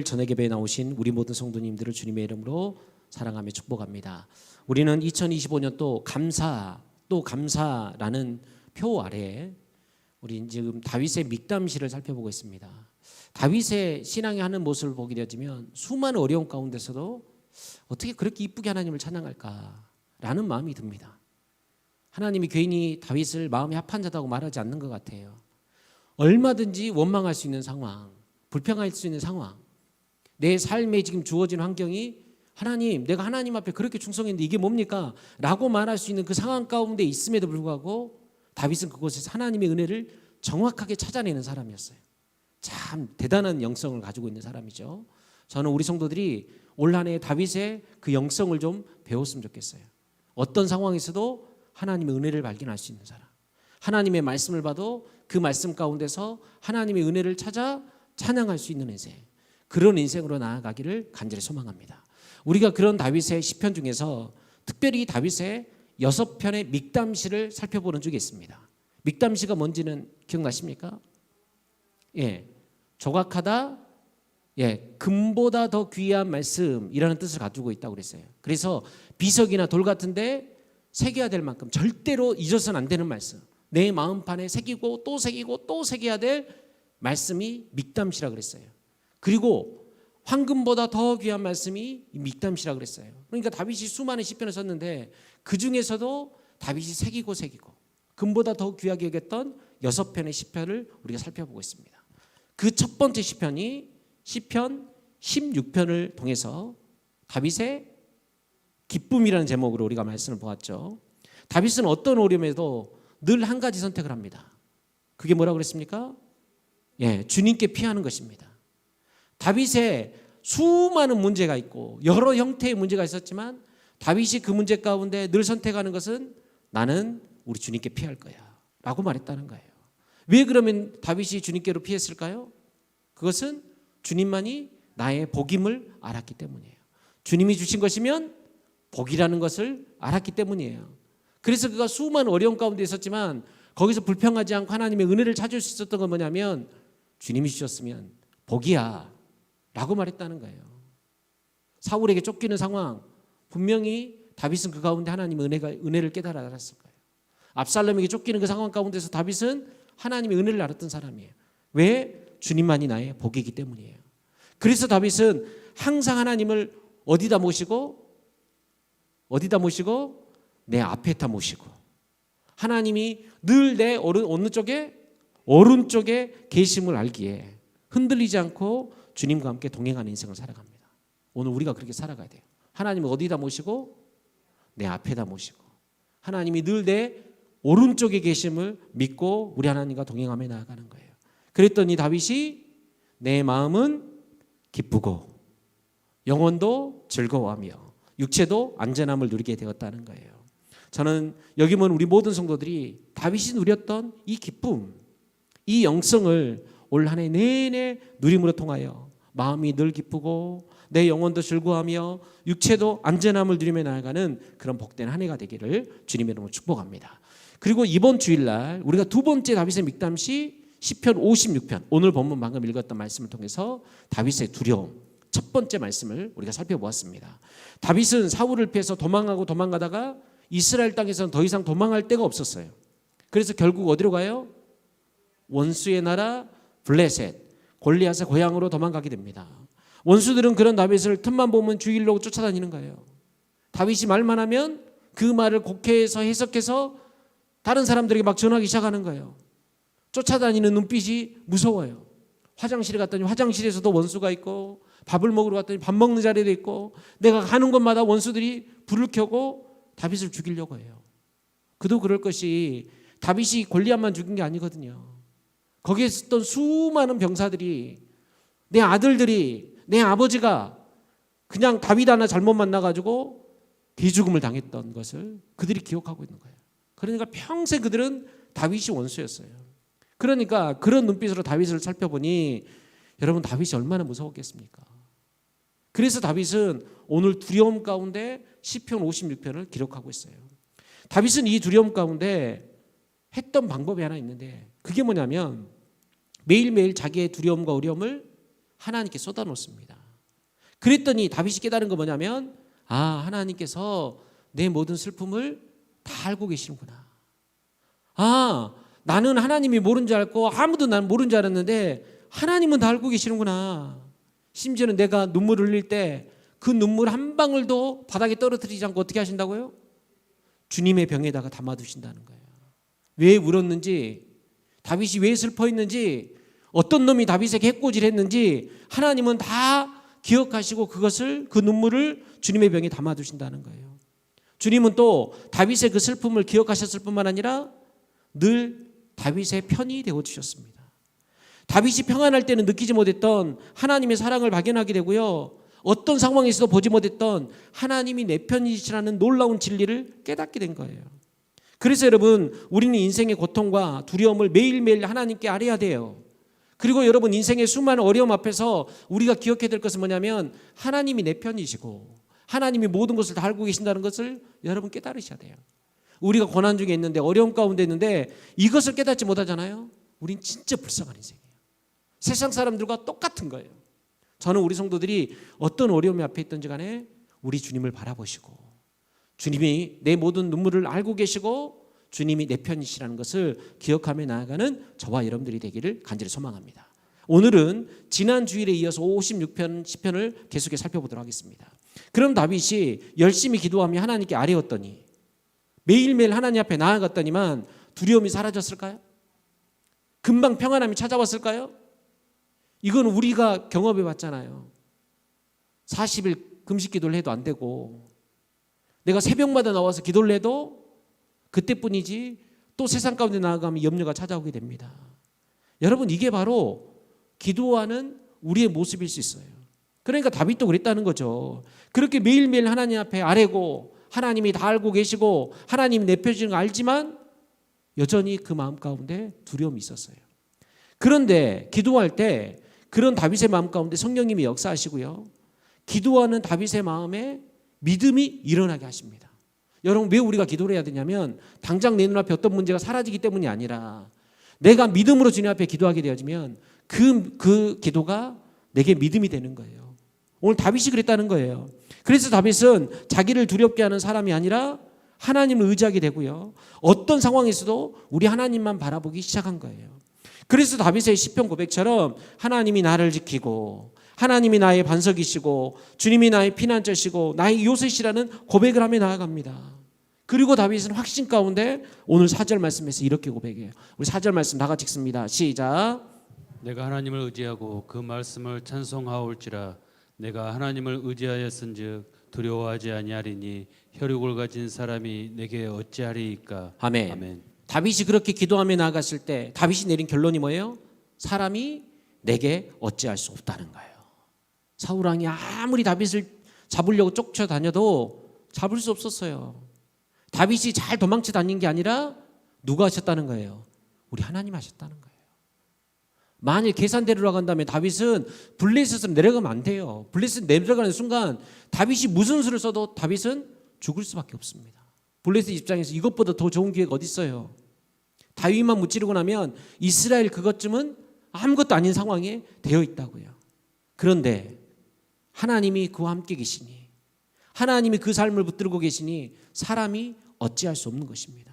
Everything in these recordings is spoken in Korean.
저녁 예배에 나오신 우리 모든 성도님들을 주님의 이름으로 사랑하며 축복합니다. 우리는 2025년 또 감사라는 표 아래에 우리 지금 다윗의 믹담시를 살펴보고 있습니다. 다윗의 신앙이 하는 모습을 보게 되어지면 수많은 어려움 가운데서도 어떻게 그렇게 이쁘게 하나님을 찬양할까라는 마음이 듭니다. 하나님이 괜히 다윗을 마음에 합한 자다고 말하지 않는 것 같아요. 얼마든지 원망할 수 있는 상황, 불평할 수 있는 상황, 내 삶에 지금 주어진 환경이 하나님, 내가 하나님 앞에 그렇게 충성했는데 이게 뭡니까? 라고 말할 수 있는 그 상황 가운데 있음에도 불구하고 다윗은 그곳에서 하나님의 은혜를 정확하게 찾아내는 사람이었어요. 참 대단한 영성을 가지고 있는 사람이죠. 저는 우리 성도들이 올 한 해 다윗의 그 영성을 좀 배웠으면 좋겠어요. 어떤 상황에서도 하나님의 은혜를 발견할 수 있는 사람, 하나님의 말씀을 봐도 그 말씀 가운데서 하나님의 은혜를 찾아 찬양할 수 있는 인생, 그런 인생으로 나아가기를 간절히 소망합니다. 우리가 그런 다윗의 시편 중에서 특별히 다윗의 6편의 믹담시를 살펴보는 쪽에 있습니다. 믹담시가 뭔지는 기억나십니까? 조각하다, 금보다 더 귀한 말씀이라는 뜻을 가지고 있다고 그랬어요. 그래서 비석이나 돌 같은데 새겨야 될 만큼 절대로 잊어서는 안 되는 말씀, 내 마음판에 새기고 또 새기고 또 새겨야 될 말씀이 믹담시라 그랬어요. 그리고 황금보다 더 귀한 말씀이 믹담시라 그랬어요. 그러니까 다윗이 수많은 시편을 썼는데 그 중에서도 다윗이 새기고 금보다 더 귀하게 여겼던 6편의 시편을 우리가 살펴보고 있습니다. 그 첫 번째 시편이 시편 16편을 통해서 다윗의 기쁨이라는 제목으로 우리가 말씀을 보았죠. 다윗은 어떤 어려움에도 늘 한 가지 선택을 합니다. 그게 뭐라고 그랬습니까? 주님께 피하는 것입니다. 다윗의 수많은 문제가 있고 여러 형태의 문제가 있었지만 다윗이 그 문제 가운데 늘 선택하는 것은 나는 우리 주님께 피할 거야 라고 말했다는 거예요. 왜 그러면 다윗이 주님께로 피했을까요? 그것은 주님만이 나의 복임을 알았기 때문이에요. 주님이 주신 것이면 복이라는 것을 알았기 때문이에요. 그래서 그가 수많은 어려움 가운데 있었지만 거기서 불평하지 않고 하나님의 은혜를 찾을 수 있었던 건 뭐냐면 주님이 주셨으면 복이야 라고 말했다는 거예요. 사울에게 쫓기는 상황, 분명히 다윗은 그 가운데 하나님의 은혜를 깨달아 알았을 거예요. 압살롬에게 쫓기는 그 상황 가운데서 다윗은 하나님의 은혜를 알았던 사람이에요. 왜? 주님만이 나의 복이기 때문이에요. 그래서 다윗은 항상 하나님을 어디다 모시고 내 앞에다 모시고 하나님이 늘 내 오른쪽에 계심을 알기에 흔들리지 않고 주님과 함께 동행하는 인생을 살아갑니다. 오늘 우리가 그렇게 살아가야 돼요. 하나님을 어디다 모시고 내 앞에다 모시고 하나님이 늘 내 오른쪽에 계심을 믿고 우리 하나님과 동행하며 나아가는 거예요. 그랬더니 다윗이 내 마음은 기쁘고 영혼도 즐거워하며 육체도 안전함을 누리게 되었다는 거예요. 저는 여기 보면 우리 모든 성도들이 다윗이 누렸던 이 기쁨, 이 영성을 올 한 해 내내 누림으로 통하여 마음이 늘 기쁘고 내 영혼도 즐거워하며 육체도 안전함을 누리며 나아가는 그런 복된 한 해가 되기를 주님의 이름으로 축복합니다. 그리고 이번 주일날 우리가 두 번째 다윗의 믹담시 시편 56편, 오늘 본문 방금 읽었던 말씀을 통해서 다윗의 두려움, 첫 번째 말씀을 우리가 살펴보았습니다. 다윗은 사울을 피해서 도망가다가 이스라엘 땅에서는 더 이상 도망할 데가 없었어요. 그래서 결국 어디로 가요? 원수의 나라 블레셋, 골리앗의 고향으로 도망가게 됩니다. 원수들은 그런 다윗을 틈만 보면 죽이려고 쫓아다니는 거예요. 다윗이 말만 하면 그 말을 곡해서 해석해서 다른 사람들에게 막 전하기 시작하는 거예요. 쫓아다니는 눈빛이 무서워요. 화장실에 갔더니 화장실에서도 원수가 있고 밥을 먹으러 갔더니 밥 먹는 자리도 있고 내가 가는 곳마다 원수들이 불을 켜고 다윗을 죽이려고 해요. 그도 그럴 것이 다윗이 골리앗만 죽인 게 아니거든요. 거기에 있었던 수많은 병사들이 내 아들들이 내 아버지가 그냥 다윗 하나 잘못 만나가지고 대죽음을 당했던 것을 그들이 기억하고 있는 거예요. 그러니까 평생 그들은 다윗이 원수였어요. 그러니까 그런 눈빛으로 다윗을 살펴보니 여러분 다윗이 얼마나 무서웠겠습니까? 그래서 다윗은 오늘 두려움 가운데 시편 56편을 기록하고 있어요. 다윗은 이 두려움 가운데 했던 방법이 하나 있는데 그게 뭐냐면 매일매일 자기의 두려움과 어려움을 하나님께 쏟아놓습니다. 그랬더니 다윗이 깨달은 거 뭐냐면 하나님께서 내 모든 슬픔을 다 알고 계시는구나. 나는 하나님이 모르는 줄 알고 아무도 난 모르는 줄 알았는데 하나님은 다 알고 계시는구나. 심지어는 내가 눈물을 흘릴 때 그 눈물 한 방울도 바닥에 떨어뜨리지 않고 어떻게 하신다고요? 주님의 병에다가 담아두신다는 거예요. 왜 울었는지, 다윗이 왜 슬퍼했는지, 어떤 놈이 다윗에게 해코지했는지 하나님은 다 기억하시고 그 눈물을 주님의 병에 담아두신다는 거예요. 주님은 또 다윗의 그 슬픔을 기억하셨을 뿐만 아니라 늘 다윗의 편이 되어주셨습니다. 다윗이 평안할 때는 느끼지 못했던 하나님의 사랑을 발견하게 되고요, 어떤 상황에서도 보지 못했던 하나님이 내 편이시라는 놀라운 진리를 깨닫게 된 거예요. 그래서 여러분, 우리는 인생의 고통과 두려움을 매일매일 하나님께 아뢰야 돼요. 그리고 여러분, 인생의 수많은 어려움 앞에서 우리가 기억해야 될 것은 뭐냐면 하나님이 내 편이시고 하나님이 모든 것을 다 알고 계신다는 것을 여러분 깨달으셔야 돼요. 우리가 고난 중에 있는데, 어려움 가운데 있는데 이것을 깨닫지 못하잖아요. 우린 진짜 불쌍한 인생이에요. 세상 사람들과 똑같은 거예요. 저는 우리 성도들이 어떤 어려움이 앞에 있든지 간에 우리 주님을 바라보시고 주님이 내 모든 눈물을 알고 계시고 주님이 내 편이시라는 것을 기억하며 나아가는 저와 여러분들이 되기를 간절히 소망합니다. 오늘은 지난 주일에 이어서 56편 시편을 계속해 살펴보도록 하겠습니다. 그럼 다윗이 열심히 기도하며 하나님께 아뢰었더니, 매일매일 하나님 앞에 나아갔더니만 두려움이 사라졌을까요? 금방 평안함이 찾아왔을까요? 이건 우리가 경험해 봤잖아요. 40일 금식 기도를 해도 안 되고, 내가 새벽마다 나와서 기도를 해도 그때뿐이지 또 세상 가운데 나아가면 염려가 찾아오게 됩니다. 여러분, 이게 바로 기도하는 우리의 모습일 수 있어요. 그러니까 다윗도 그랬다는 거죠. 그렇게 매일매일 하나님 앞에 아뢰고 하나님이 다 알고 계시고 하나님이 내 편이신 거 알지만 여전히 그 마음 가운데 두려움이 있었어요. 그런데 기도할 때 그런 다윗의 마음 가운데 성령님이 역사하시고요, 기도하는 다윗의 마음에 믿음이 일어나게 하십니다. 여러분, 왜 우리가 기도를 해야 되냐면 당장 내 눈앞에 어떤 문제가 사라지기 때문이 아니라 내가 믿음으로 주님 앞에 기도하게 되어지면 그 기도가 내게 믿음이 되는 거예요. 오늘 다윗이 그랬다는 거예요. 그래서 다윗은 자기를 두렵게 하는 사람이 아니라 하나님을 의지하게 되고요, 어떤 상황에서도 우리 하나님만 바라보기 시작한 거예요. 그래서 다윗의 시편 고백처럼 하나님이 나를 지키고 하나님이 나의 반석이시고 주님이 나의 피난처시고 나의 요새시라는 고백을 하며 나아갑니다. 그리고 다윗은 확신 가운데 오늘 4절 말씀에서 이렇게 고백해요. 우리 4절 말씀 다 같이 읽습니다. 시작. 내가 하나님을 의지하고 그 말씀을 찬송하올지라. 내가 하나님을 의지하였은즉 두려워하지 아니하리니 혈육을 가진 사람이 내게 어찌하리이까. 아멘. 아멘. 다윗이 그렇게 기도하며 나아갔을 때 다윗이 내린 결론이 뭐예요? 사람이 내게 어찌할 수 없다는 거예요. 사울 왕이 아무리 다윗을 잡으려고 쫓아다녀도 잡을 수 없었어요. 다윗이 잘 도망쳐 다닌 게 아니라 누가 하셨다는 거예요? 우리 하나님 하셨다는 거예요. 만일 계산대로 간다면 다윗은 블레셋으로 내려가면 안 돼요. 블레셋 내려가는 순간 다윗이 무슨 수를 써도 다윗은 죽을 수밖에 없습니다. 블레셋 입장에서 이것보다 더 좋은 기회가 어디 있어요? 다윗만 무찌르고 나면 이스라엘 그것쯤은 아무것도 아닌 상황에 되어 있다고요. 그런데 하나님이 그와 함께 계시니, 하나님이 그 삶을 붙들고 계시니 사람이 어찌할 수 없는 것입니다.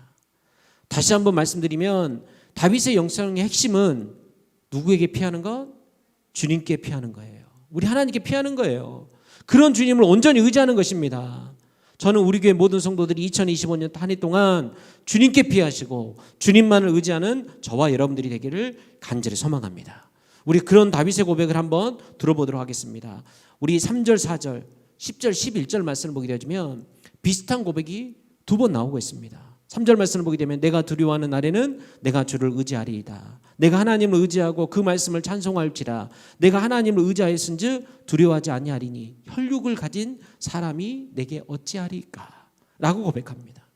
다시 한번 말씀드리면 다윗의 영성의 핵심은 누구에게 피하는 것? 주님께 피하는 거예요. 우리 하나님께 피하는 거예요. 그런 주님을 온전히 의지하는 것입니다. 저는 우리 교회 모든 성도들이 2025년 한 해 동안 주님께 피하시고 주님만을 의지하는 저와 여러분들이 되기를 간절히 소망합니다. 우리 그런 다윗의 고백을 한번 들어보도록 하겠습니다. 우리 3절, 4절, 10절, 11절 말씀을 보게 되면 비슷한 고백이 두 번 나오고 있습니다. 3절 말씀을 보게 되면 내가 두려워하는 날에는 내가 주를 의지하리이다. 내가 하나님을 의지하고 그 말씀을 찬송할지라. 내가 하나님을 의지하였은즉 두려워하지 아니하리니 혈육을 가진 사람이 내게 어찌하리까? 라고 고백합니다.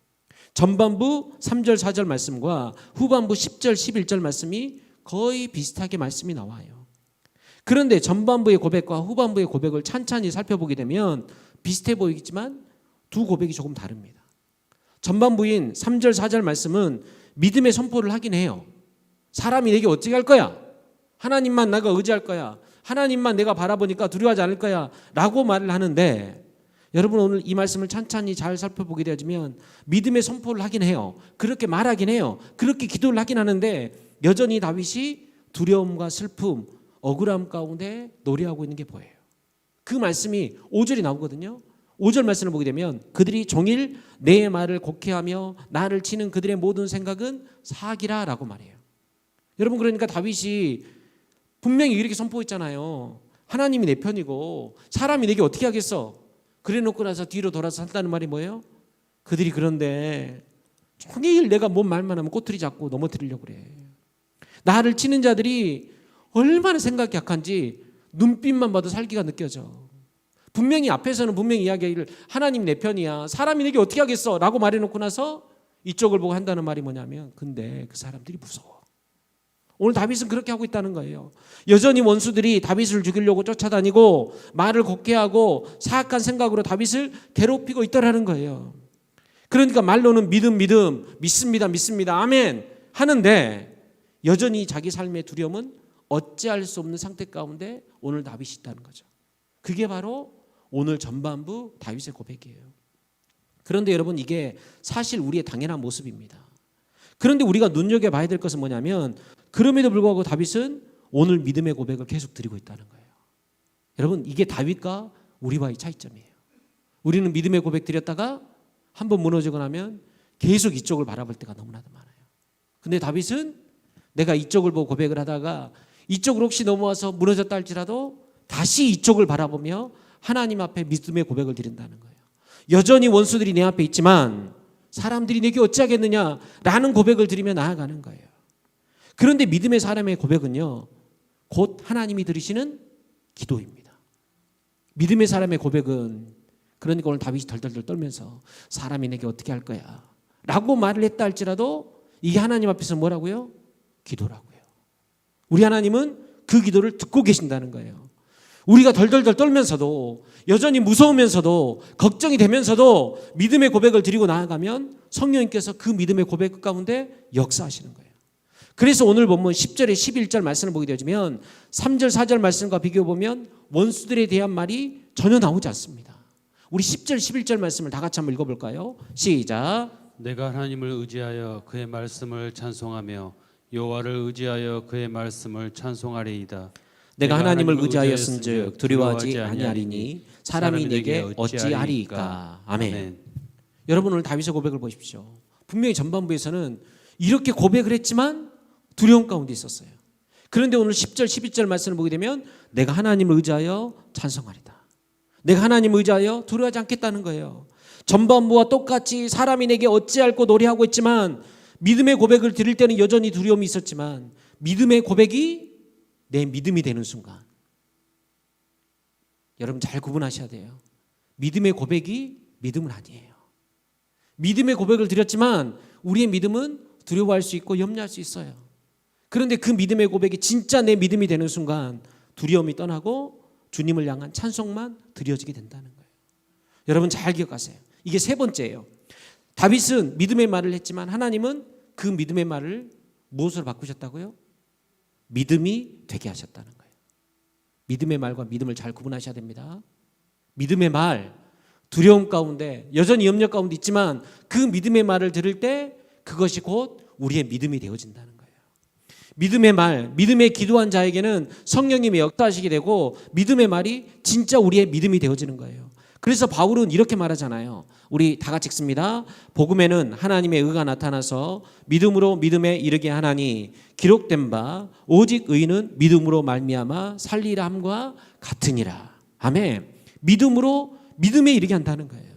전반부 3절 4절 말씀과 후반부 10절 11절 말씀이 거의 비슷하게 말씀이 나와요. 그런데 전반부의 고백과 후반부의 고백을 찬찬히 살펴보게 되면 비슷해 보이겠지만 두 고백이 조금 다릅니다. 전반부인 3절 4절 말씀은 믿음의 선포를 하긴 해요. 사람이 내게 어찌 할 거야? 하나님만 나가 의지할 거야. 하나님만 내가 바라보니까 두려워하지 않을 거야 라고 말을 하는데, 여러분 오늘 이 말씀을 찬찬히 잘 살펴보게 되어지면 믿음의 선포를 하긴 해요. 그렇게 말하긴 해요. 그렇게 기도를 하긴 하는데 여전히 다윗이 두려움과 슬픔, 억울함 가운데 노래하고 있는 게 보여요. 그 말씀이 5절이 나오거든요. 5절 말씀을 보게 되면 그들이 종일 내 말을 곡해하며 나를 치는 그들의 모든 생각은 사기라 라고 말해요. 여러분, 그러니까 다윗이 분명히 이렇게 선포했잖아요. 하나님이 내 편이고 사람이 내게 어떻게 하겠어. 그래 놓고 나서 뒤로 돌아서 한다는 말이 뭐예요? 그들이 그런데 종일 내가 뭔 말만 하면 꼬투리 잡고 넘어뜨리려고 그래. 나를 치는 자들이 얼마나 생각이 약한지 눈빛만 봐도 살기가 느껴져. 분명히 앞에서는 분명히 이야기를 하나님 내 편이야, 사람이 내게 어떻게 하겠어 라고 말해놓고 나서 이쪽을 보고 한다는 말이 뭐냐면 근데 그 사람들이 무서워. 오늘 다윗은 그렇게 하고 있다는 거예요. 여전히 원수들이 다윗을 죽이려고 쫓아다니고 말을 곡해하고 사악한 생각으로 다윗을 괴롭히고 있다라는 거예요. 그러니까 말로는 믿음 믿습니다 아멘 하는데 여전히 자기 삶의 두려움은 어찌할 수 없는 상태 가운데 오늘 다윗이 있다는 거죠. 그게 바로 오늘 전반부 다윗의 고백이에요. 그런데 여러분, 이게 사실 우리의 당연한 모습입니다. 그런데 우리가 눈여겨봐야 될 것은 뭐냐면 그럼에도 불구하고 다윗은 오늘 믿음의 고백을 계속 드리고 있다는 거예요. 여러분, 이게 다윗과 우리와의 차이점이에요. 우리는 믿음의 고백 드렸다가 한번 무너지고 나면 계속 이쪽을 바라볼 때가 너무나도 많아요. 근데 다윗은 내가 이쪽을 보고 고백을 하다가 이쪽으로 혹시 넘어와서 무너졌다 할지라도 다시 이쪽을 바라보며 하나님 앞에 믿음의 고백을 드린다는 거예요. 여전히 원수들이 내 앞에 있지만 사람들이 내게 어찌하겠느냐라는 고백을 드리며 나아가는 거예요. 그런데 믿음의 사람의 고백은요, 곧 하나님이 들으시는 기도입니다. 믿음의 사람의 고백은, 그러니까 오늘 다윗이 덜덜덜 떨면서 사람이 내게 어떻게 할 거야 라고 말을 했다 할지라도 이게 하나님 앞에서 뭐라고요? 기도라고요. 우리 하나님은 그 기도를 듣고 계신다는 거예요. 우리가 덜덜덜 떨면서도 여전히 무서우면서도 걱정이 되면서도 믿음의 고백을 드리고 나아가면 성령님께서 그 믿음의 고백 가운데 역사하시는 거예요. 그래서 오늘 본문 10절에 11절 말씀을 보게 되면 3절 4절 말씀과 비교해 보면 원수들에 대한 말이 전혀 나오지 않습니다. 우리 10절 11절 말씀을 다 같이 한번 읽어볼까요? 시작. 내가 하나님을 의지하여 그의 말씀을 찬송하며 여호와를 의지하여 그의 말씀을 찬송하리이다. 내가 하나님을 의지하였은즉 두려워하지 아니하리니 사람이 내게 어찌하리이까. 아멘. 여러분, 오늘 다윗의 고백을 보십시오. 분명히 전반부에서는 이렇게 고백을 했지만 두려움 가운데 있었어요. 그런데 오늘 10절 12절 말씀을 보게 되면 내가 하나님을 의지하여 찬송하리다. 내가 하나님을 의지하여 두려워하지 않겠다는 거예요. 전반부와 똑같이 사람이 내게 어찌할꼬 노래하고 있지만 믿음의 고백을 드릴 때는 여전히 두려움이 있었지만 믿음의 고백이 내 믿음이 되는 순간, 여러분 잘 구분하셔야 돼요. 믿음의 고백이 믿음은 아니에요. 믿음의 고백을 드렸지만 우리의 믿음은 두려워할 수 있고 염려할 수 있어요. 그런데 그 믿음의 고백이 진짜 내 믿음이 되는 순간 두려움이 떠나고 주님을 향한 찬송만 드려지게 된다는 거예요. 여러분 잘 기억하세요. 이게 세 번째예요. 다윗은 믿음의 말을 했지만 하나님은 그 믿음의 말을 무엇으로 바꾸셨다고요? 믿음이 되게 하셨다는 거예요. 믿음의 말과 믿음을 잘 구분하셔야 됩니다. 믿음의 말, 두려움 가운데 여전히 염려 가운데 있지만 그 믿음의 말을 들을 때 그것이 곧 우리의 믿음이 되어진다는 거예요. 믿음의 말, 믿음의 기도한 자에게는 성령님이 역사하시게 되고 믿음의 말이 진짜 우리의 믿음이 되어지는 거예요. 그래서 바울은 이렇게 말하잖아요. 우리 다 같이 읽습니다. 복음에는 하나님의 의가 나타나서 믿음으로 믿음에 이르게 하나니 기록된 바 오직 의인은 믿음으로 말미암아 살리라 함과 같으니라. 아멘. 믿음으로 믿음에 이르게 한다는 거예요.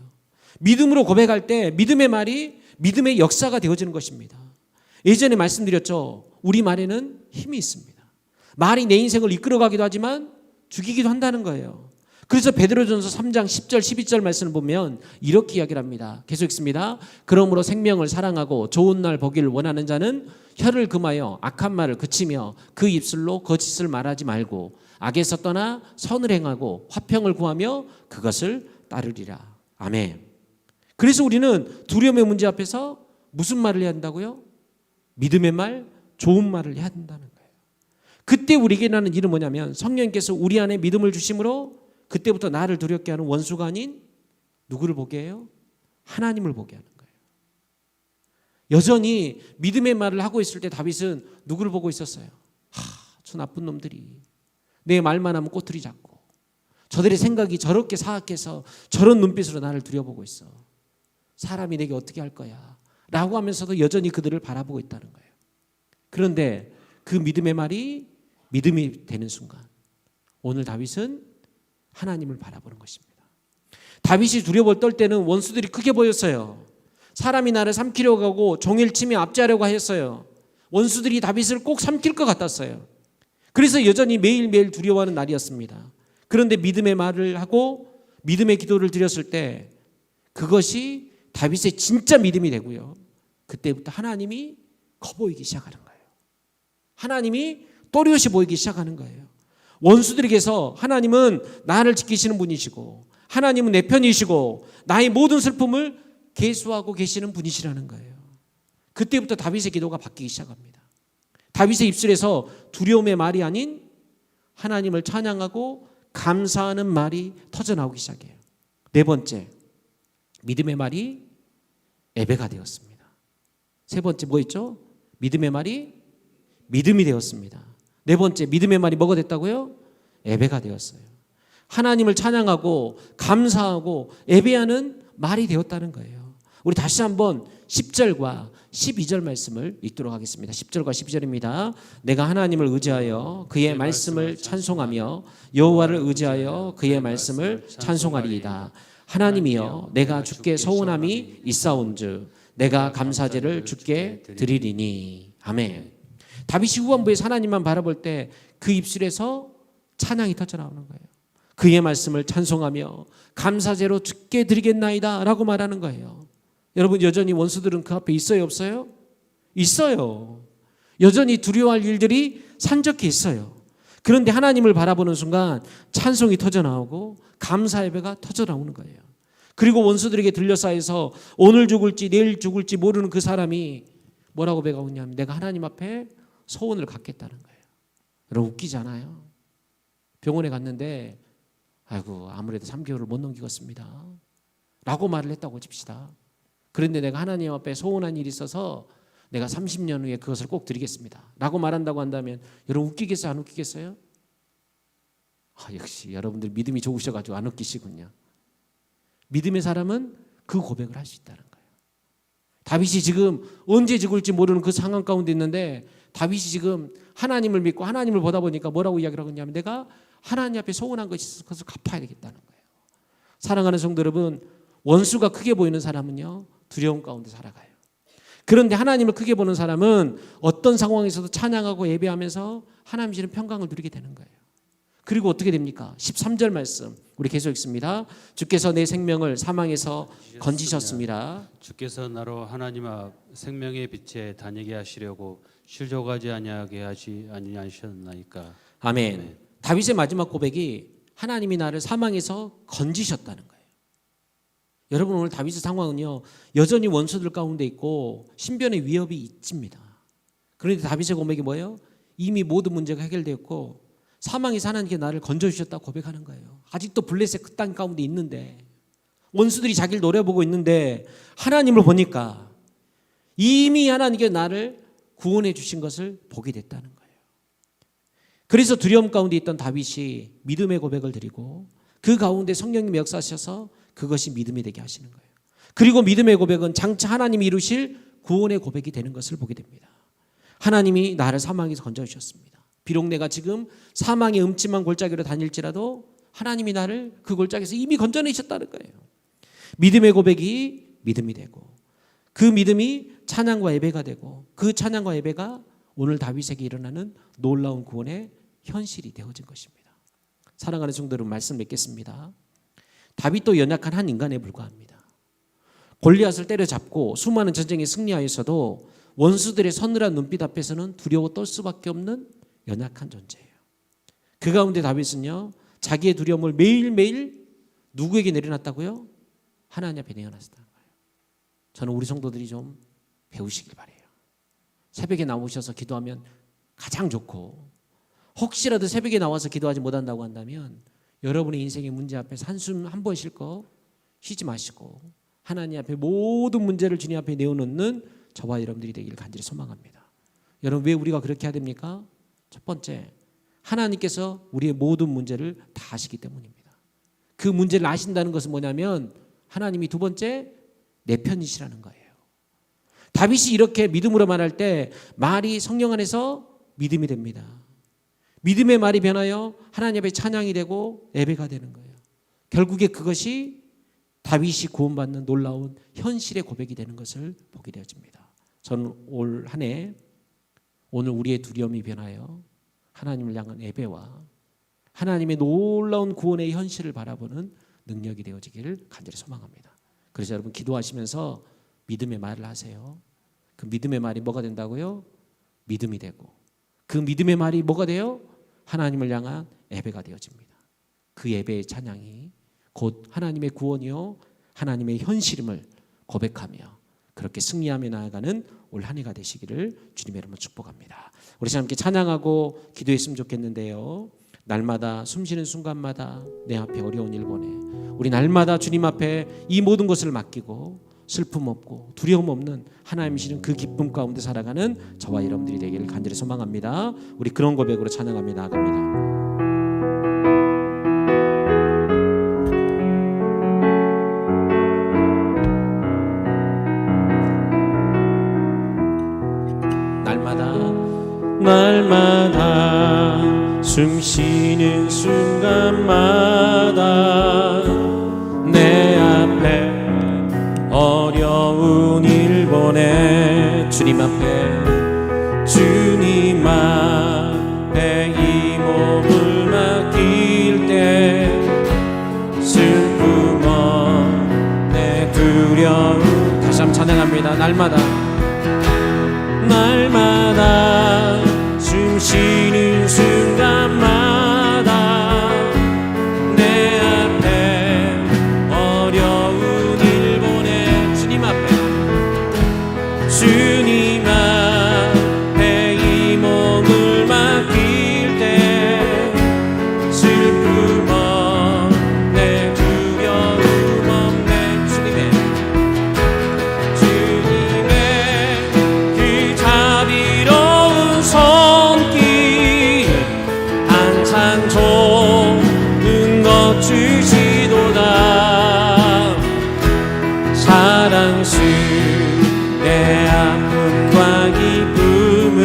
믿음으로 고백할 때 믿음의 말이 믿음의 역사가 되어지는 것입니다. 예전에 말씀드렸죠. 우리 말에는 힘이 있습니다. 말이 내 인생을 이끌어가기도 하지만 죽이기도 한다는 거예요. 그래서 베드로전서 3장 10절 12절 말씀을 보면 이렇게 이야기를 합니다. 계속 읽습니다. 그러므로 생명을 사랑하고 좋은 날 보기를 원하는 자는 혀를 금하여 악한 말을 그치며 그 입술로 거짓을 말하지 말고 악에서 떠나 선을 행하고 화평을 구하며 그것을 따르리라. 아멘. 그래서 우리는 두려움의 문제 앞에서 무슨 말을 해야 한다고요? 믿음의 말, 좋은 말을 해야 한다는 거예요. 그때 우리에게 나는 일은 뭐냐면 성령님께서 우리 안에 믿음을 주심으로 그때부터 나를 두렵게 하는 원수가 아닌 누구를 보게 해요? 하나님을 보게 하는 거예요. 여전히 믿음의 말을 하고 있을 때 다윗은 누구를 보고 있었어요? 저 나쁜 놈들이 내 말만 하면 꼬투리 잡고 저들의 생각이 저렇게 사악해서 저런 눈빛으로 나를 들여보고 있어. 사람이 내게 어떻게 할 거야 라고 하면서도 여전히 그들을 바라보고 있다는 거예요. 그런데 그 믿음의 말이 믿음이 되는 순간 오늘 다윗은 하나님을 바라보는 것입니다. 다윗이 두려워 떨 때는 원수들이 크게 보였어요. 사람이 나를 삼키려고 하고 종일 치며 압제하려고 하였어요. 원수들이 다윗을 꼭 삼킬 것 같았어요. 그래서 여전히 매일매일 두려워하는 날이었습니다. 그런데 믿음의 말을 하고 믿음의 기도를 드렸을 때 그것이 다윗의 진짜 믿음이 되고요. 그때부터 하나님이 커보이기 시작하는 거예요. 하나님이 또렷이 보이기 시작하는 거예요. 원수들에게서 하나님은 나를 지키시는 분이시고 하나님은 내 편이시고 나의 모든 슬픔을 계수하고 계시는 분이시라는 거예요. 그때부터 다윗의 기도가 바뀌기 시작합니다. 다윗의 입술에서 두려움의 말이 아닌 하나님을 찬양하고 감사하는 말이 터져나오기 시작해요. 네 번째, 믿음의 말이 예배가 되었습니다. 세 번째 뭐 있죠? 믿음의 말이 믿음이 되었습니다. 네 번째, 믿음의 말이 뭐가 됐다고요? 예배가 되었어요. 하나님을 찬양하고 감사하고 예배하는 말이 되었다는 거예요. 우리 다시 한번 10절과 12절 말씀을 읽도록 하겠습니다. 10절과 12절입니다. 내가 하나님을 의지하여 그의 말씀을 찬송하며 여호와를 의지하여 그의 말씀을 찬송하리이다. 하나님이여 내가 주께 서원함이 있사온즉 내가 감사제를 주께 드리리니. 아멘. 다윗이 후반부에서 하나님만 바라볼 때 그 입술에서 찬양이 터져나오는 거예요. 그의 말씀을 찬송하며 감사제로 주께 드리겠나이다 라고 말하는 거예요. 여러분, 여전히 원수들은 그 앞에 있어요, 없어요? 있어요. 여전히 두려워할 일들이 산적해 있어요. 그런데 하나님을 바라보는 순간 찬송이 터져나오고 감사 예배가 터져나오는 거예요. 그리고 원수들에게 들려싸여서 오늘 죽을지 내일 죽을지 모르는 그 사람이 뭐라고 배가오냐면 내가 하나님 앞에 소원을 갖겠다는 거예요. 여러분, 웃기지 않아요? 병원에 갔는데 아이고 아무래도 3개월을 못 넘기겠습니다 라고 말을 했다고 칩시다. 그런데 내가 하나님 앞에 소원한 일이 있어서 내가 30년 후에 그것을 꼭 드리겠습니다 라고 말한다고 한다면 여러분 웃기겠어요, 안 웃기겠어요? 역시 여러분들 믿음이 좋으셔가지고 안 웃기시군요. 믿음의 사람은 그 고백을 할 수 있다는 거예요. 다윗이 지금 언제 죽을지 모르는 그 상황 가운데 있는데 다윗이 지금 하나님을 믿고 하나님을 보다 보니까 뭐라고 이야기를 하고 있냐면 내가 하나님 앞에 소원한 것이 있어서 그것을 갚아야 되겠다는 거예요. 사랑하는 성도 여러분, 원수가 크게 보이는 사람은요 두려움 가운데 살아가요. 그런데 하나님을 크게 보는 사람은 어떤 상황에서도 찬양하고 예배하면서 하나님 주시는 평강을 누리게 되는 거예요. 그리고 어떻게 됩니까? 13절 말씀 우리 계속 읽습니다. 주께서 내 생명을 사망에서 건지셨습니다. 주께서 나로 하나님 앞 생명의 빛에 다니게 하시려고 실족하지 아니하게 하지 아니하셨나이까. 아멘. 다윗의 마지막 고백이 하나님이 나를 사망에서 건지셨다는 거예요. 여러분, 오늘 다윗의 상황은요 여전히 원수들 가운데 있고 신변의 위협이 있습니다. 그런데 다윗의 고백이 뭐예요? 이미 모든 문제가 해결되었고 사망에서 하나님께 나를 건져주셨다고 고백하는 거예요. 아직도 블레셋 그 땅 가운데 있는데 원수들이 자기를 노려보고 있는데 하나님을 보니까 이미 하나님께 나를 구원해 주신 것을 보게 됐다는 거예요. 그래서 두려움 가운데 있던 다윗이 믿음의 고백을 드리고 그 가운데 성령님이 역사하셔서 그것이 믿음이 되게 하시는 거예요. 그리고 믿음의 고백은 장차 하나님이 이루실 구원의 고백이 되는 것을 보게 됩니다. 하나님이 나를 사망에서 건져주셨습니다. 비록 내가 지금 사망의 음침한 골짜기로 다닐지라도 하나님이 나를 그 골짜기에서 이미 건져내셨다는 거예요. 믿음의 고백이 믿음이 되고 그 믿음이 찬양과 예배가 되고 그 찬양과 예배가 오늘 다윗에게 일어나는 놀라운 구원의 현실이 되어진 것입니다. 사랑하는 성도 여러분, 말씀 맺겠습니다. 다윗도 연약한 한 인간에 불과합니다. 골리앗을 때려잡고 수많은 전쟁에 승리하였어도 원수들의 서늘한 눈빛 앞에서는 두려워 떨 수밖에 없는 연약한 존재예요. 그 가운데 다윗은요 자기의 두려움을 매일매일 누구에게 내려놨다고요? 하나님 앞에 내어놨다는 거예요. 저는 우리 성도들이 좀 배우시길 바래요. 새벽에 나오셔서 기도하면 가장 좋고 혹시라도 새벽에 나와서 기도하지 못한다고 한다면 여러분의 인생의 문제 앞에서 한숨 한 번 쉴 거 쉬지 마시고 하나님 앞에 모든 문제를 주님 앞에 내어놓는 저와 여러분들이 되기를 간절히 소망합니다. 여러분, 왜 우리가 그렇게 해야 됩니까? 첫 번째, 하나님께서 우리의 모든 문제를 다 아시기 때문입니다. 그 문제를 아신다는 것은 뭐냐면 하나님이 두 번째 내 편이시라는 거예요. 다윗이 이렇게 믿음으로 말할 때 말이 성령 안에서 믿음이 됩니다. 믿음의 말이 변하여 하나님 앞에 찬양이 되고 예배가 되는 거예요. 결국에 그것이 다윗이 구원받는 놀라운 현실의 고백이 되는 것을 보게 되어집니다. 저는 올 한 해 오늘 우리의 두려움이 변하여 하나님을 향한 예배와 하나님의 놀라운 구원의 현실을 바라보는 능력이 되어지기를 간절히 소망합니다. 그래서 여러분 기도하시면서 믿음의 말을 하세요. 그 믿음의 말이 뭐가 된다고요? 믿음이 되고 그 믿음의 말이 뭐가 돼요? 하나님을 향한 예배가 되어집니다. 그 예배의 찬양이 곧 하나님의 구원이요 하나님의 현실임을 고백하며 그렇게 승리하며 나아가는 올 한 해가 되시기를 주님의 이름으로 축복합니다. 우리 함께 찬양하고 기도했으면 좋겠는데요. 날마다 숨쉬는 순간마다 내 앞에 어려운 일 보내 우리 날마다 주님 앞에 이 모든 것을 맡기고 슬픔 없고 두려움 없는 하나님이시는 그 기쁨 가운데 살아가는 저와 여러분들이 되기를 간절히 소망합니다. 우리 그런 고백으로 찬양하며 나아갑니다. 날마다 숨쉬는 순간마다 내 앞에 어려운 일 보내 주님 앞에 이 몸을 맡길 때 슬픔 없네 두려움 다시 한번 찬양합니다. 날마다 숨쉬는 순간마다 내 앞에 어려운 일 보내 주님 앞에 이 몸을 맡길 때 슬픔 없네 두려움 없네 주님의 그 자비로운 손길 항상 좋은 것 주시도다 사랑스레 내 아픔과 기쁨을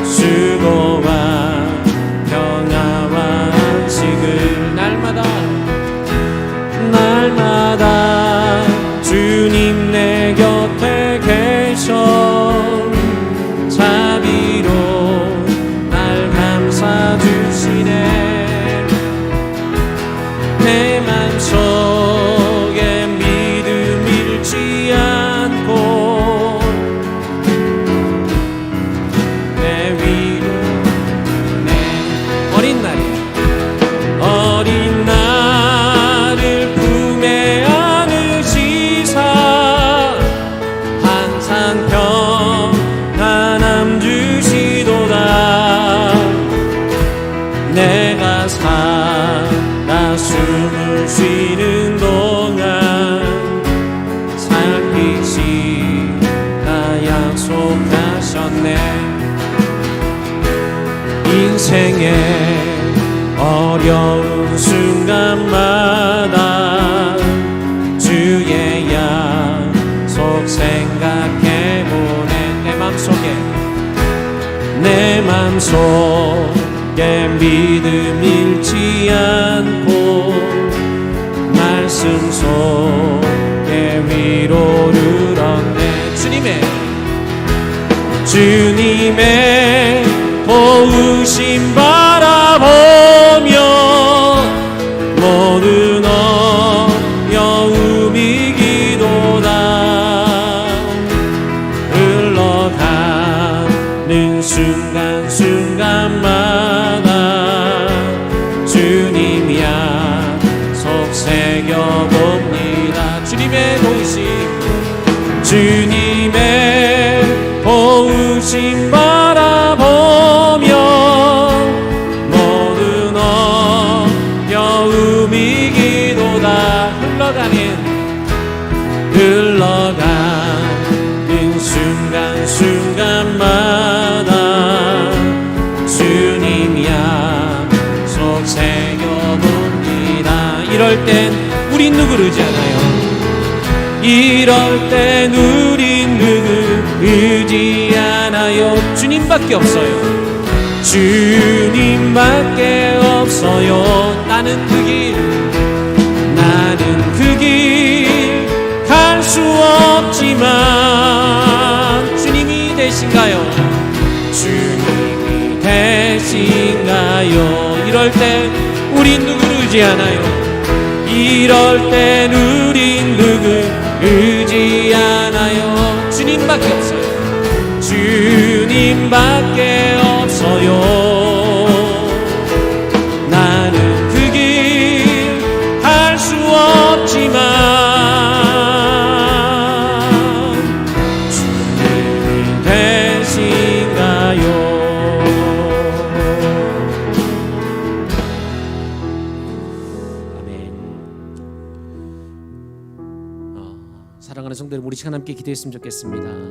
수고와 평화와 안식을 날마다 주님 내 곁에 계셔 자비로 날 감싸주시네 내 맘속에 믿음 잃지 않고 내 위로 내 어린 날을 품에 안으시사 항상 평안함 주시도다 내가 살아 숨을 쉬는 동안 살피시다 약속하셨네 인생의 어려운 순간마다 주의 약속 생각해보네 내 맘속에 믿음 잃지 않고 말씀 속에 위로를 얻네 주님의 도우심 바라보며 모든 어려움 이기도다 흘러가는 순간순간마다 주님 약속 새겨봅니다 주님의 도우심 바라보며 숨이기도다. 흘러가는 순간순간마다 주님 약속 새겨봅니다. 이럴 땐 우린 누구를 의지하나요? 이럴 땐 우린 누구 의지하나요? 주님밖에 없어요. 주님밖에 없어요. 나는 그 길 갈 수 없지만 주님이 되신가요? 주님이 되신가요? 이럴 땐 우린 누구를 의지하나요? 이럴 땐 우린 누구 의지하나요? 주님밖에 없어요. 주님밖에 없어요. 나는 그 길 할 수 없지만 주님이 되신가요? 아멘. 사랑하는 성도들, 우리 시간 함께 기도했으면 좋겠습니다.